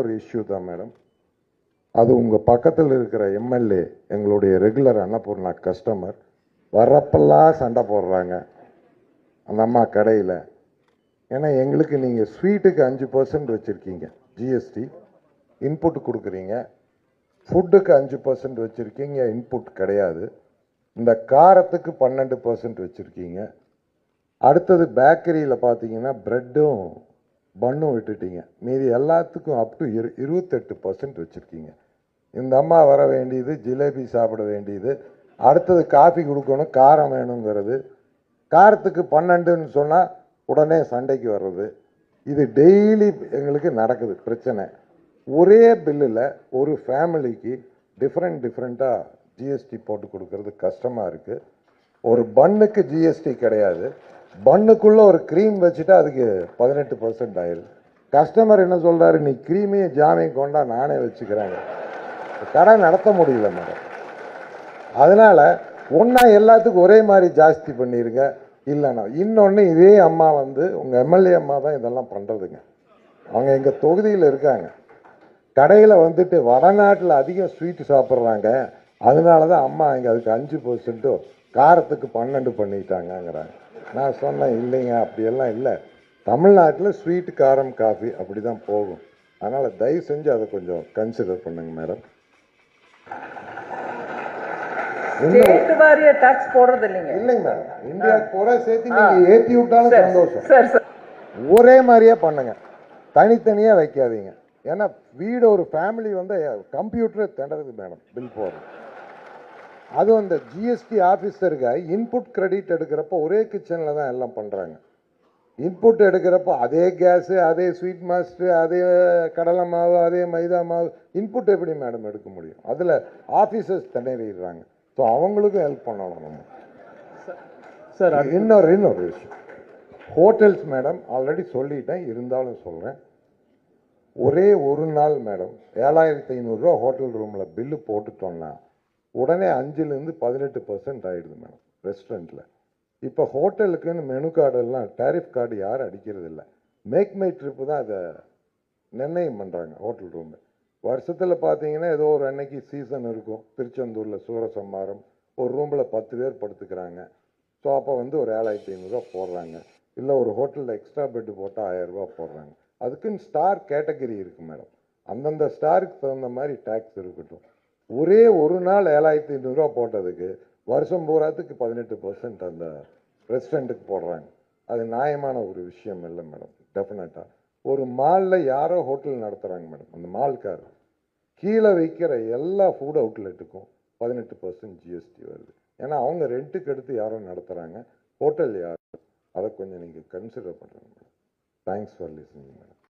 ஒரு இஷ்யூ தான் மேடம். அது உங்கள் பக்கத்தில் இருக்கிற எம்எல்ஏ எங்களுடைய ரெகுலர் அன்னபூர்ணா கஸ்டமர் வர்றப்பெல்லாம் சண்டை போடுறாங்க அந்த அம்மா கடையில். ஏன்னா எங்களுக்கு நீங்கள் ஸ்வீட்டுக்கு 5% வச்சுருக்கீங்க ஜிஎஸ்டி, இன்புட் கொடுக்குறீங்க. ஃபுட்டுக்கு 5% வச்சுருக்கீங்க, இன்புட் கிடையாது. இந்த காரத்துக்கு 12% வச்சுருக்கீங்க. அடுத்தது பேக்கரியில் பார்த்தீங்கன்னா ப்ரெட்டும் பன்னும் விட்டுட்டீங்க. மீதி எல்லாத்துக்கும் அப் டு 28% வச்சுருக்கீங்க. இந்த அம்மா வர வேண்டியது ஜிலேபி சாப்பிட வேண்டியது, அடுத்தது காஃபி கொடுக்கணும், காரம் வேணுங்கிறது. காரத்துக்கு 12ன்னு சொன்னால் உடனே சண்டைக்கு வர்றது. இது டெய்லி எங்களுக்கு நடக்குது பிரச்சனை. ஒரே பில்லில் ஒரு ஃபேமிலிக்கு டிஃப்ரெண்ட்டாக ஜிஎஸ்டி போட்டு கொடுக்கறது கஷ்டமாக இருக்குது. ஒரு பன்னுக்கு ஜிஎஸ்டி கிடையாது, பன்னுக்குள்ளே ஒரு க்ரீம் வச்சுட்டா அதுக்கு 18% ஆயிடுது. கஸ்டமர் என்ன சொல்கிறாரு, நீ க்ரீமையும் ஜாமையும் கொண்டா நானே வச்சுக்கிறேங்க. கடை நடத்த முடியல மேடம். அதனால் ஒன்றா எல்லாத்துக்கும் ஒரே மாதிரி ஜாஸ்தி பண்ணிடுங்க. இல்லைண்ணா இன்னொன்று, இதே அம்மா வந்து உங்கள் எம்எல்ஏ அம்மா தான் இதெல்லாம் பண்ணுறதுங்க. அவங்க எங்கள் தொகுதியில் இருக்காங்க. கடையில் வந்துட்டு வடநாட்டில் அதிகம் ஸ்வீட்டு சாப்பிட்றாங்க, அதனால தான் அம்மா இங்கே அதுக்கு 5%, காரத்துக்கு 12 பண்ணிட்டாங்கங்கிறாங்க. நான் சொன்னேன் இல்லைங்க, அப்படியெல்லாம் இல்லை. தமிழ்நாட்டில் ஸ்வீட்டு, காரம், காஃபி அப்படி தான் போகும். அதனால் தயவு செஞ்சு அதை கொஞ்சம் கன்சிடர் பண்ணுங்க மேடம். ஸ்டேட் வாரிய டாக்ஸ் போடுறது இல்லைங்க. இல்லைங்க மேடம், இந்தியாவுக்கு பூரா சேர்த்து நீங்கள் ஏற்றி விட்டாலும் சந்தோஷம். சார் ஒரே மாதிரியே பண்ணுங்க, தனித்தனியாக வைக்காதீங்க. ஏன்னா வீடு ஒரு ஃபேமிலி வந்து கம்ப்யூட்டரை திணறது மேடம் பில் போடுறது. அதுவும் அந்த ஜிஎஸ்டி ஆஃபீஸருக்கு இன்புட் கிரெடிட் எடுக்கிறப்போ ஒரே கிச்சனில் தான் எல்லாம் பண்ணுறாங்க. இன்புட் எடுக்கிறப்போ அதே கேஸு, அதே ஸ்வீட் மாஸ்டர், அதே கடலை மாவு, அதே மைதா மாவு, இன்புட் எப்படி மேடம் எடுக்க முடியும்? அதில் ஆஃபீஸர்ஸ் திணறிடுறாங்க. ஸோ அவங்களுக்கும் ஹெல்ப் பண்ணலாம் நம்ம. சார் இன்னொரு விஷயம், ஹோட்டல்ஸ் மேடம் ஆல்ரெடி சொல்லிட்டேன், இருந்தாலும் சொல்கிறேன். ஒரே ஒரு நாள் மேடம் 7500 ரூபா ஹோட்டல் ரூமில் பில்லு போட்டுட்டோம்னா உடனே 5லேருந்து 18% ஆகிடுது மேடம் ரெஸ்டாரண்ட்டில். இப்போ ஹோட்டலுக்குன்னு மெனு கார்டெல்லாம் டேரிஃப் கார்டு யாரும் அடிக்கிறது இல்லை. மேக் மை ட்ரிப்பு தான் அதை நிர்ணயம் பண்ணுறாங்க ஹோட்டல் ரூமு. வருஷத்தில் பார்த்தீங்கன்னா ஏதோ ஒரு அன்னைக்கு சீசன் இருக்கும். திருச்செந்தூரில் சூரசம்மாரம் ஒரு ரூமில் 10 பேர் படுத்துக்கிறாங்க. ஸோ அப்போ வந்து ஒரு 7500 ரூபா போடுறாங்க. இல்லை ஒரு ஹோட்டலில் எக்ஸ்ட்ரா பெட்டு போட்டால் 1000 ரூபா போடுறாங்க. அதுக்குன்னு ஸ்டார் கேட்டகரி இருக்குது மேடம். அந்தந்த ஸ்டாருக்கு தகுந்த மாதிரி டேக்ஸ் இருக்கட்டும். ஒரே ஒரு நாள் 7500 ரூபா போட்டதுக்கு வருஷம் பூராத்துக்கு 18% அந்த ரெஸ்டாரண்ட்டுக்கு போடுறாங்க. அது நியாயமான ஒரு விஷயம் இல்லை மேடம். டெஃபினட்டாக ஒரு மாலில் யாரோ ஹோட்டல் நடத்துகிறாங்க மேடம், அந்த மால்கார் கீழே வைக்கிற எல்லா ஃபுட் அவுட்லெட்டுக்கும் 18% ஜிஎஸ்டி வருது. ஏன்னா அவங்க ரெண்ட்டுக்கு எடுத்து யாரோ நடத்துகிறாங்க, ஹோட்டல் யாரும். அதை கொஞ்சம் நீங்கள் கன்சிடர் பண்ணுறீங்க madam. Thanks for listening madam.